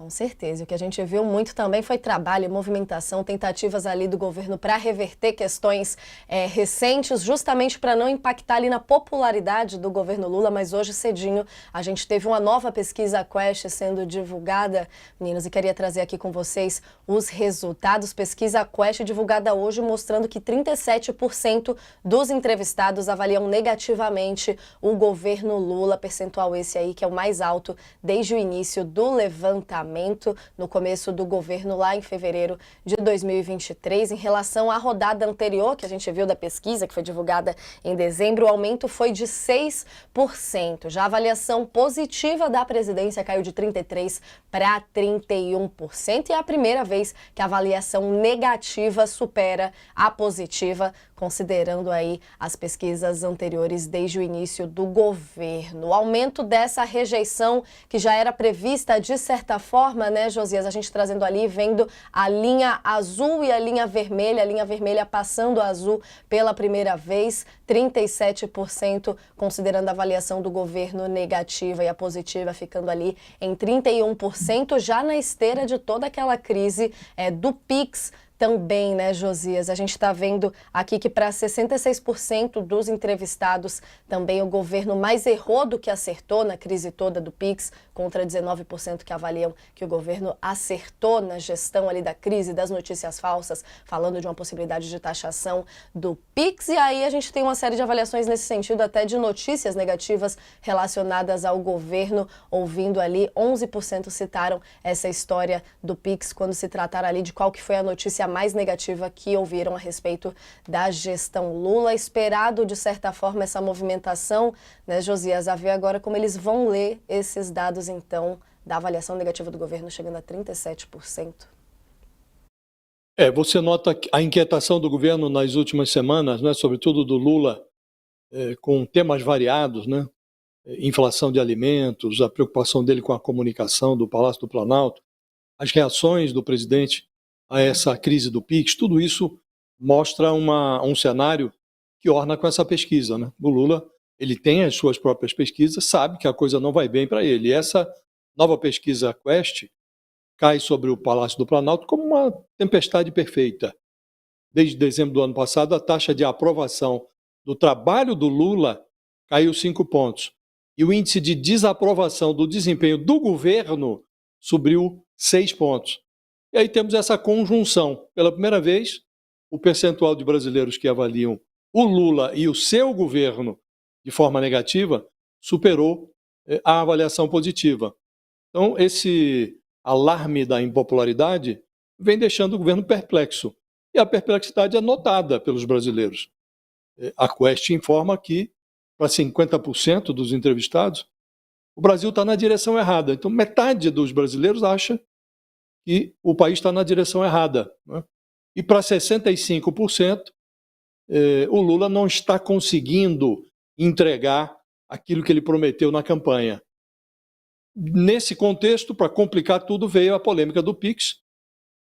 Com certeza. O que a gente viu muito também foi trabalho, movimentação, tentativas ali do governo para reverter questões recentes, justamente para não impactar ali na popularidade do governo Lula, mas hoje cedinho a gente teve uma nova pesquisa Quest sendo divulgada, meninos, e queria trazer aqui com vocês os resultados. Pesquisa Quest divulgada hoje mostrando que 37% dos entrevistados avaliam negativamente o governo Lula, percentual esse aí que é o mais alto desde o início do levantamento no começo do governo lá em fevereiro de 2023. Em relação à rodada anterior que a gente viu da pesquisa, que foi divulgada em dezembro, o aumento foi de 6%. Já a avaliação positiva da presidência caiu de 33% para 31%. E é a primeira vez que a avaliação negativa supera a positiva, considerando aí as pesquisas anteriores desde o início do governo. O aumento dessa rejeição, que já era prevista de certa forma, né, Josias, a gente trazendo ali, vendo a linha azul e a linha vermelha passando a azul pela primeira vez, 37% considerando a avaliação do governo negativa e a positiva ficando ali em 31%, já na esteira de toda aquela crise do Pix. Também, né, Josias? A gente está vendo aqui que para 66% dos entrevistados também o governo mais errou do que acertou na crise toda do Pix, contra 19% que avaliam que o governo acertou na gestão ali da crise das notícias falsas, falando de uma possibilidade de taxação do Pix. E aí a gente tem uma série de avaliações nesse sentido, até de notícias negativas relacionadas ao governo, ouvindo ali, 11% citaram essa história do Pix quando se tratar ali de qual que foi a notícia mais negativa que ouviram a respeito da gestão Lula. Esperado, de certa forma, essa movimentação, né, Josias, a ver agora como eles vão ler esses dados, então, da avaliação negativa do governo, chegando a 37%. Você nota a inquietação do governo nas últimas semanas, né, sobretudo do Lula, com temas variados, né? Inflação de alimentos, a preocupação dele com a comunicação do Palácio do Planalto, as reações do presidente a essa crise do Pix, tudo isso mostra um cenário que orna com essa pesquisa, né? O Lula, ele tem as suas próprias pesquisas, sabe que a coisa não vai bem para ele. E essa nova pesquisa Quest cai sobre o Palácio do Planalto como uma tempestade perfeita. Desde dezembro do ano passado, a taxa de aprovação do trabalho do Lula caiu 5 pontos. E o índice de desaprovação do desempenho do governo subiu 6 pontos. E aí temos essa conjunção. Pela primeira vez, o percentual de brasileiros que avaliam o Lula e o seu governo de forma negativa superou a avaliação positiva. Então, esse alarme da impopularidade vem deixando o governo perplexo. E a perplexidade é notada pelos brasileiros. A Quest informa que, para 50% dos entrevistados, o Brasil está na direção errada. Então, metade dos brasileiros acha que o país está na direção errada, né? E para 65%, o Lula não está conseguindo entregar aquilo que ele prometeu na campanha. Nesse contexto, para complicar tudo, veio a polêmica do Pix,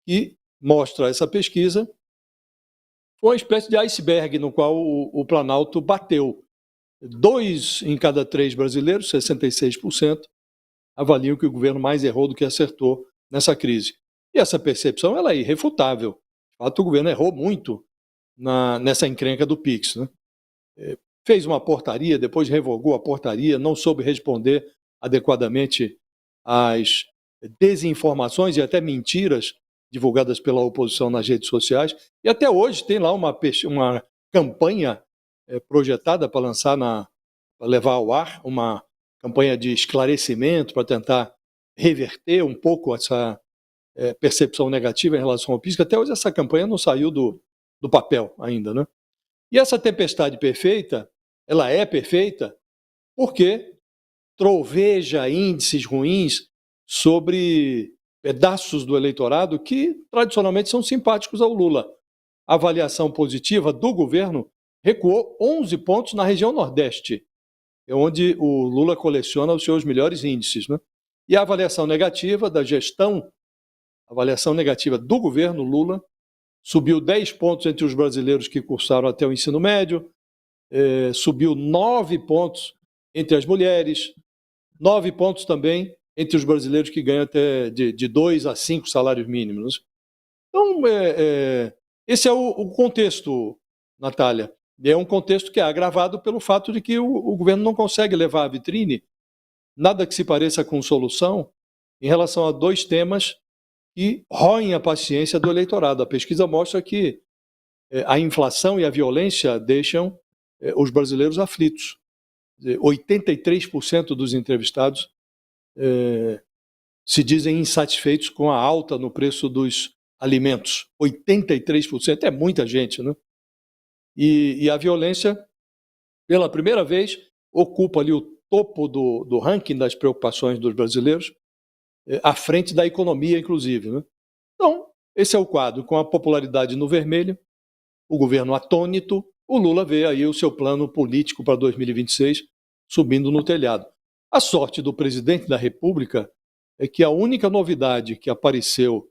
que mostra essa pesquisa, foi uma espécie de iceberg no qual o Planalto bateu. 2 em cada 3 brasileiros, 66%, avaliam que o governo mais errou do que acertou nessa crise. E essa percepção ela é irrefutável. De fato, o governo errou muito nessa encrenca do Pix, né? Fez uma portaria, depois revogou a portaria, não soube responder adequadamente às desinformações e até mentiras divulgadas pela oposição nas redes sociais. E até hoje tem lá uma campanha projetada para lançar, para levar ao ar, uma campanha de esclarecimento para tentar reverter um pouco essa percepção negativa em relação ao Pix, que até hoje essa campanha não saiu do papel ainda, né? E essa tempestade perfeita, ela é perfeita porque troveja índices ruins sobre pedaços do eleitorado que tradicionalmente são simpáticos ao Lula. A avaliação positiva do governo recuou 11 pontos na região Nordeste, onde o Lula coleciona os seus melhores índices, né? E a avaliação negativa da gestão, a avaliação negativa do governo Lula, subiu 10 pontos entre os brasileiros que cursaram até o ensino médio, subiu 9 pontos entre as mulheres, 9 pontos também entre os brasileiros que ganham até de 2 a 5 salários mínimos. Então, esse é o contexto, Natália. É um contexto que é agravado pelo fato de que o governo não consegue levar à vitrine nada que se pareça com solução em relação a dois temas que roem a paciência do eleitorado. A pesquisa mostra que a inflação e a violência deixam os brasileiros aflitos. 83% dos entrevistados se dizem insatisfeitos com a alta no preço dos alimentos. 83% é muita gente, né? E a violência, pela primeira vez, ocupa ali o topo do ranking das preocupações dos brasileiros, à frente da economia, inclusive, né? Então, esse é o quadro. Com a popularidade no vermelho, o governo atônito, o Lula vê aí o seu plano político para 2026 subindo no telhado. A sorte do presidente da República é que a única novidade que apareceu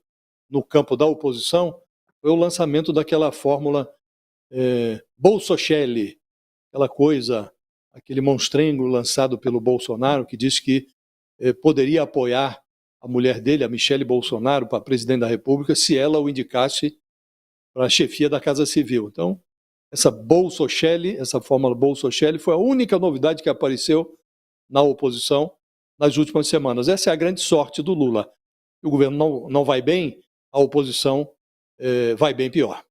no campo da oposição foi o lançamento daquela fórmula Bolsonaro, aquela coisa, aquele monstrengo lançado pelo Bolsonaro que disse que poderia apoiar a mulher dele, a Michele Bolsonaro, para presidente da República, se ela o indicasse para a chefia da Casa Civil. Então, essa fórmula Bolsonaro foi a única novidade que apareceu na oposição nas últimas semanas. Essa é a grande sorte do Lula. O governo não vai bem, a oposição vai bem pior.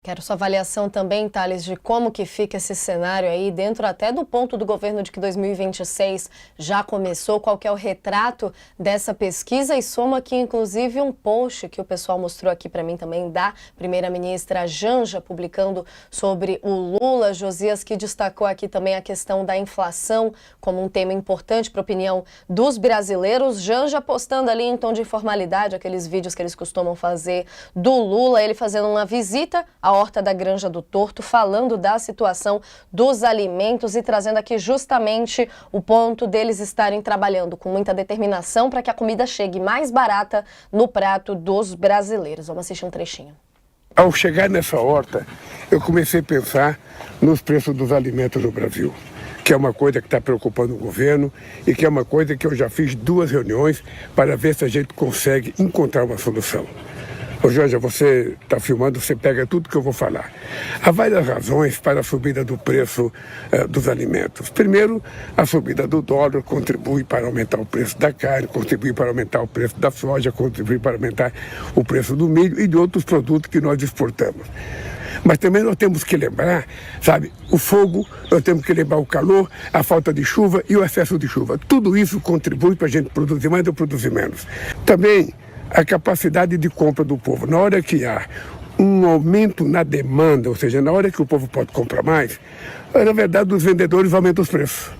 Quero sua avaliação também, Thales, de como que fica esse cenário aí, dentro até do ponto do governo de que 2026 já começou, qual que é o retrato dessa pesquisa, e soma aqui, inclusive, um post que o pessoal mostrou aqui para mim também, da primeira-ministra Janja, publicando sobre o Lula. Josias, que destacou aqui também a questão da inflação como um tema importante para a opinião dos brasileiros. Janja postando ali em tom de informalidade, aqueles vídeos que eles costumam fazer do Lula, ele fazendo uma visita à horta da Granja do Torto, falando da situação dos alimentos e trazendo aqui justamente o ponto deles estarem trabalhando com muita determinação para que a comida chegue mais barata no prato dos brasileiros. Vamos assistir um trechinho. Ao chegar nessa horta, eu comecei a pensar nos preços dos alimentos no Brasil, que é uma coisa que está preocupando o governo e que é uma coisa que eu já fiz 2 reuniões para ver se a gente consegue encontrar uma solução. Ô Jorge, você está filmando, você pega tudo que eu vou falar. Há várias razões para a subida do preço dos alimentos. Primeiro, a subida do dólar contribui para aumentar o preço da carne, contribui para aumentar o preço da soja, contribui para aumentar o preço do milho e de outros produtos que nós exportamos. Mas também nós temos que lembrar, sabe, o fogo, nós temos que lembrar o calor, a falta de chuva e o excesso de chuva. Tudo isso contribui para a gente produzir mais ou produzir menos. Também a capacidade de compra do povo. Na hora que há um aumento na demanda, ou seja, na hora que o povo pode comprar mais, na verdade os vendedores aumentam os preços.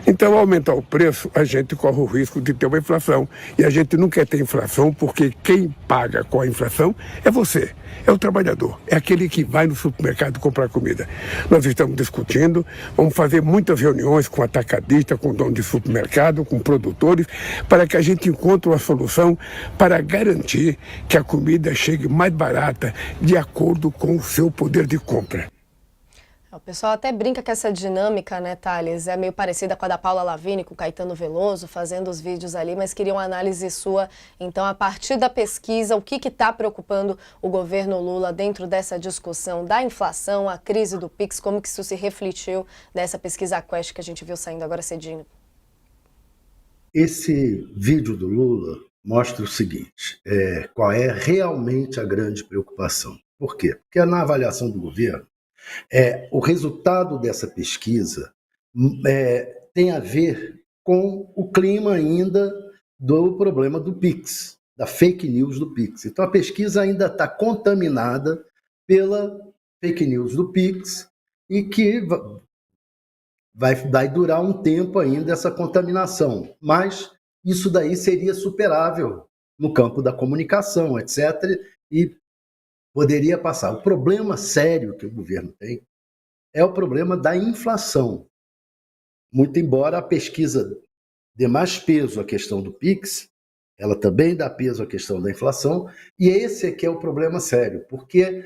Então, ao aumentar o preço, a gente corre o risco de ter uma inflação. E a gente não quer ter inflação porque quem paga com a inflação é você, é o trabalhador, é aquele que vai no supermercado comprar comida. Nós estamos discutindo, vamos fazer muitas reuniões com atacadista, com dono de supermercado, com produtores, para que a gente encontre uma solução para garantir que a comida chegue mais barata de acordo com o seu poder de compra. O pessoal até brinca que essa dinâmica, né, Thales, é meio parecida com a da Paula Lavigne, com o Caetano Veloso, fazendo os vídeos ali, mas queria uma análise sua, então, a partir da pesquisa, o que está preocupando o governo Lula dentro dessa discussão da inflação, a crise do Pix, como que isso se refletiu nessa pesquisa Quest que a gente viu saindo agora cedinho? Esse vídeo do Lula mostra o seguinte, qual é realmente a grande preocupação. Por quê? Porque na avaliação do governo, o resultado dessa pesquisa tem a ver com o clima ainda do problema do Pix, da fake news do Pix. Então a pesquisa ainda está contaminada pela fake news do Pix e que vai durar um tempo ainda essa contaminação. Mas isso daí seria superável no campo da comunicação, etc., e poderia passar. O problema sério que o governo tem é o problema da inflação. Muito embora a pesquisa dê mais peso à questão do Pix, ela também dá peso à questão da inflação, e esse é que é o problema sério, porque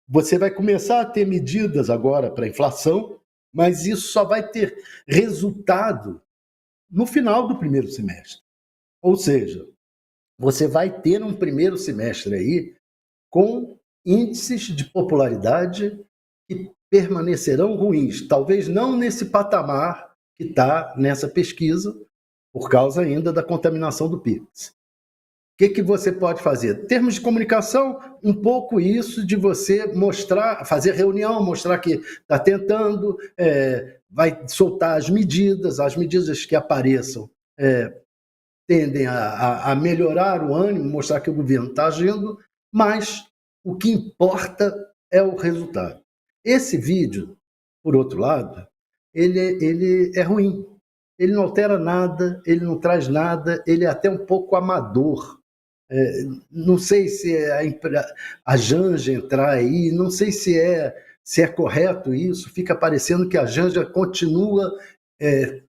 você vai começar a ter medidas agora para a inflação, mas isso só vai ter resultado no final do primeiro semestre. Ou seja, você vai ter um primeiro semestre aí com índices de popularidade que permanecerão ruins, talvez não nesse patamar que está nessa pesquisa, por causa ainda da contaminação do Pix. O que você pode fazer? Em termos de comunicação, um pouco isso de você mostrar, fazer reunião, mostrar que está tentando, vai soltar as medidas que apareçam tendem a melhorar o ânimo, mostrar que o governo está agindo, mas o que importa é o resultado. Esse vídeo, por outro lado, ele é ruim. Ele não altera nada, ele não traz nada, ele é até um pouco amador. Não sei se a Janja entrar aí, não sei se é correto isso, fica parecendo que a Janja continua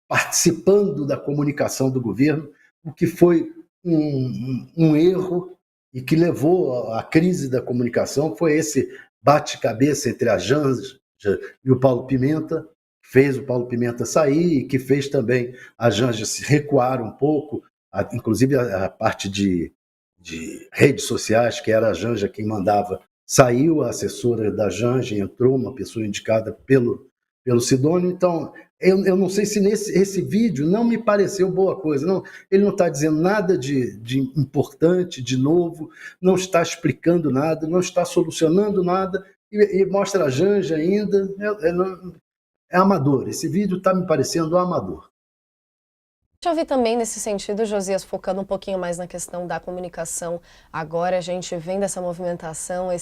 participando da comunicação do governo, o que foi um erro e que levou à crise da comunicação, foi esse bate-cabeça entre a Janja e o Paulo Pimenta, que fez o Paulo Pimenta sair e que fez também a Janja se recuar um pouco, inclusive a parte de redes sociais, que era a Janja quem mandava, saiu a assessora da Janja, entrou uma pessoa indicada pelo Sidônio. Então, eu não sei se esse vídeo não me pareceu boa coisa. Não, ele não está dizendo nada de importante, de novo, não está explicando nada, não está solucionando nada, e mostra a Janja ainda. É amador. Esse vídeo está me parecendo amador. Deixa eu ouvir também nesse sentido, Josias, focando um pouquinho mais na questão da comunicação. Agora a gente vem dessa movimentação,